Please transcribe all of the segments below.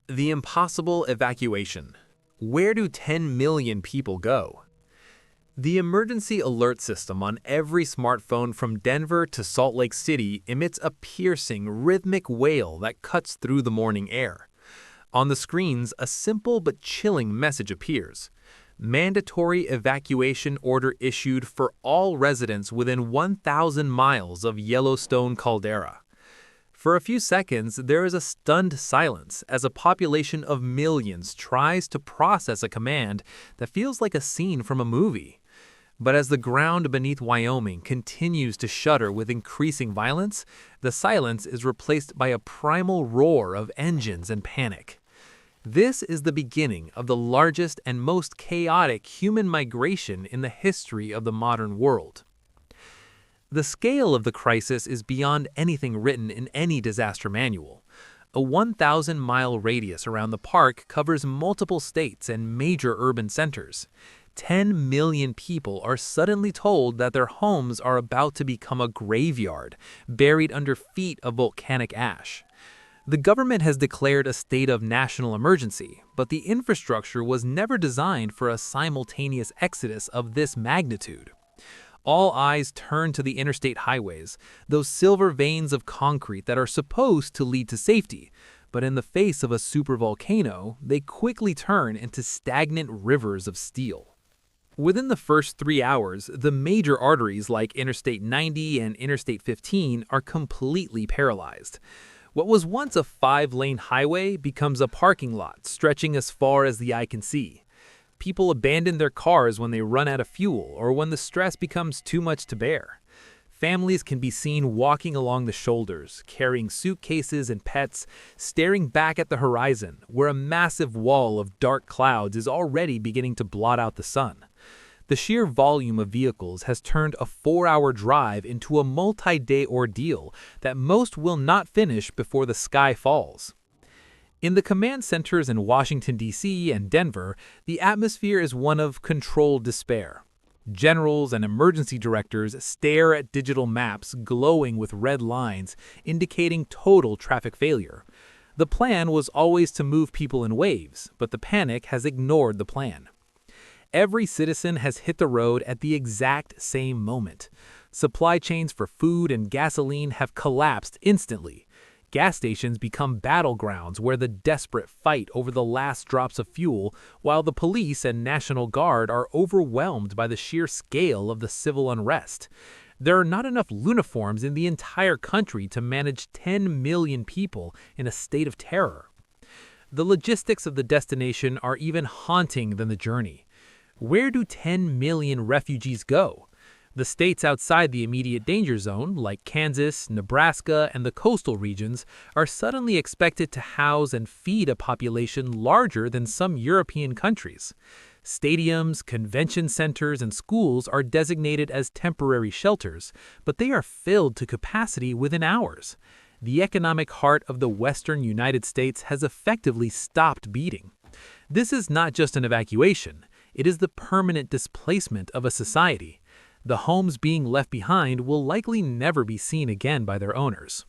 The impossible evacuation. Where do 10 million people go? The emergency alert system on every smartphone from Denver to Salt Lake City emits a piercing, rhythmic wail that cuts through the morning air. On the screens, a simple but chilling message appears. Mandatory evacuation order issued for all residents within 1,000 miles of Yellowstone caldera. For a few seconds, there is a stunned silence as a population of millions tries to process a command that feels like a scene from a movie. But as the ground beneath Wyoming continues to shudder with increasing violence, the silence is replaced by a primal roar of engines and panic. This is the beginning of the largest and most chaotic human migration in the history of the modern world. The scale of the crisis is beyond anything written in any disaster manual. A 1,000-mile radius around the park covers multiple states and major urban centers. 10 million people are suddenly told that their homes are about to become a graveyard, buried under feet of volcanic ash. The government has declared a state of national emergency, but the infrastructure was never designed for a simultaneous exodus of this magnitude. All eyes turn to the interstate highways, those silver veins of concrete that are supposed to lead to safety, but in the face of a supervolcano, they quickly turn into stagnant rivers of steel. Within the first 3 hours, the major arteries like Interstate 90 and Interstate 15 are completely paralyzed. What was once a 5-lane highway becomes a parking lot stretching as far as the eye can see. People abandon their cars when they run out of fuel or when the stress becomes too much to bear. Families can be seen walking along the shoulders, carrying suitcases and pets, staring back at the horizon, where a massive wall of dark clouds is already beginning to blot out the sun. The sheer volume of vehicles has turned a 4-hour drive into a multi-day ordeal that most will not finish before the sky falls. In the command centers in Washington, D.C. and Denver, the atmosphere is one of controlled despair. Generals and emergency directors stare at digital maps glowing with red lines, indicating total traffic failure. The plan was always to move people in waves, but the panic has ignored the plan. Every citizen has hit the road at the exact same moment. Supply chains for food and gasoline have collapsed instantly. Gas stations become battlegrounds where the desperate fight over the last drops of fuel, while the police and National Guard are overwhelmed by the sheer scale of the civil unrest. There are not enough uniforms in the entire country to manage 10 million people in a state of terror. The logistics of the destination are even haunting than the journey. Where do 10 million refugees go? The states outside the immediate danger zone, like Kansas, Nebraska, and the coastal regions, are suddenly expected to house and feed a population larger than some European countries. Stadiums, convention centers, and schools are designated as temporary shelters, but they are filled to capacity within hours. The economic heart of the western United States has effectively stopped beating. This is not just an evacuation, it is the permanent displacement of a society. The homes being left behind will likely never be seen again by their owners.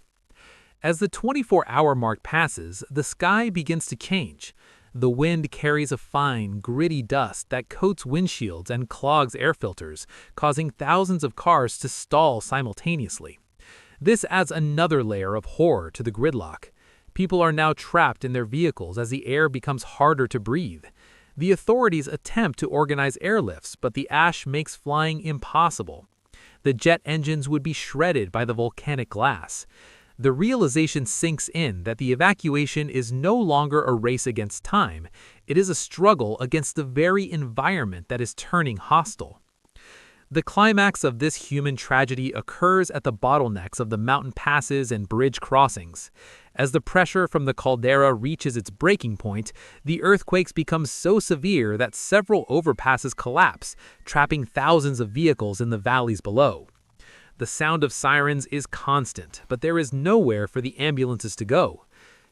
As the 24-hour mark passes, the sky begins to change. The wind carries a fine, gritty dust that coats windshields and clogs air filters, causing thousands of cars to stall simultaneously. This adds another layer of horror to the gridlock. People are now trapped in their vehicles as the air becomes harder to breathe. The authorities attempt to organize airlifts, but the ash makes flying impossible. The jet engines would be shredded by the volcanic glass. The realization sinks in that the evacuation is no longer a race against time. It is a struggle against the very environment that is turning hostile. The climax of this human tragedy occurs at the bottlenecks of the mountain passes and bridge crossings. As the pressure from the caldera reaches its breaking point, the earthquakes become so severe that several overpasses collapse, trapping thousands of vehicles in the valleys below. The sound of sirens is constant, but there is nowhere for the ambulances to go.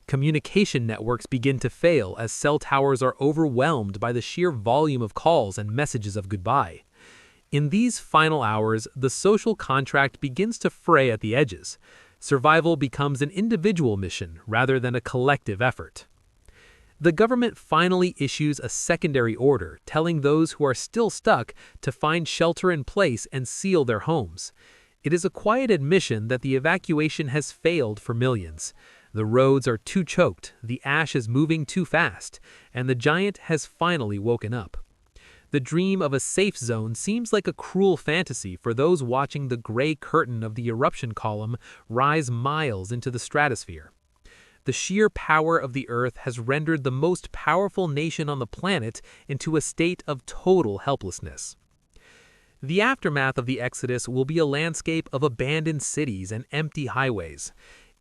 Communication networks begin to fail as cell towers are overwhelmed by the sheer volume of calls and messages of goodbye. In these final hours, the social contract begins to fray at the edges. Survival becomes an individual mission rather than a collective effort. The government finally issues a secondary order telling those who are still stuck to find shelter in place and seal their homes. It is a quiet admission that the evacuation has failed for millions. The roads are too choked, the ash is moving too fast, and the giant has finally woken up. The dream of a safe zone seems like a cruel fantasy for those watching the gray curtain of the eruption column rise miles into the stratosphere. The sheer power of the Earth has rendered the most powerful nation on the planet into a state of total helplessness. The aftermath of the Exodus will be a landscape of abandoned cities and empty highways.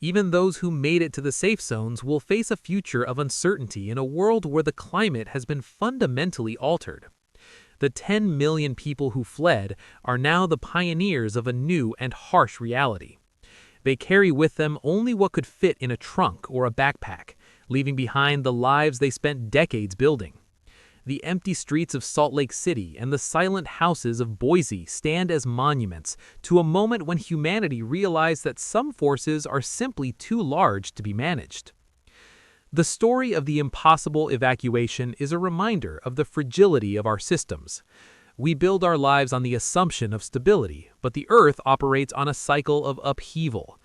Even those who made it to the safe zones will face a future of uncertainty in a world where the climate has been fundamentally altered. The 10 million people who fled are now the pioneers of a new and harsh reality. They carry with them only what could fit in a trunk or a backpack, leaving behind the lives they spent decades building. The empty streets of Salt Lake City and the silent houses of Boise stand as monuments to a moment when humanity realized that some forces are simply too large to be managed. The story of the impossible evacuation is a reminder of the fragility of our systems. We build our lives on the assumption of stability, but the Earth operates on a cycle of upheaval.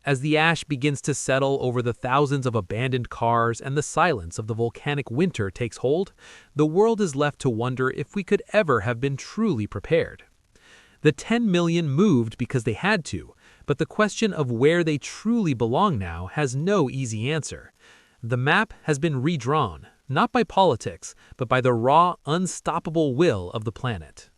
As the ash begins to settle over the thousands of abandoned cars and the silence of the volcanic winter takes hold, the world is left to wonder if we could ever have been truly prepared. The 10 million moved because they had to, but the question of where they truly belong now has no easy answer. The map has been redrawn, not by politics, but by the raw, unstoppable will of the planet.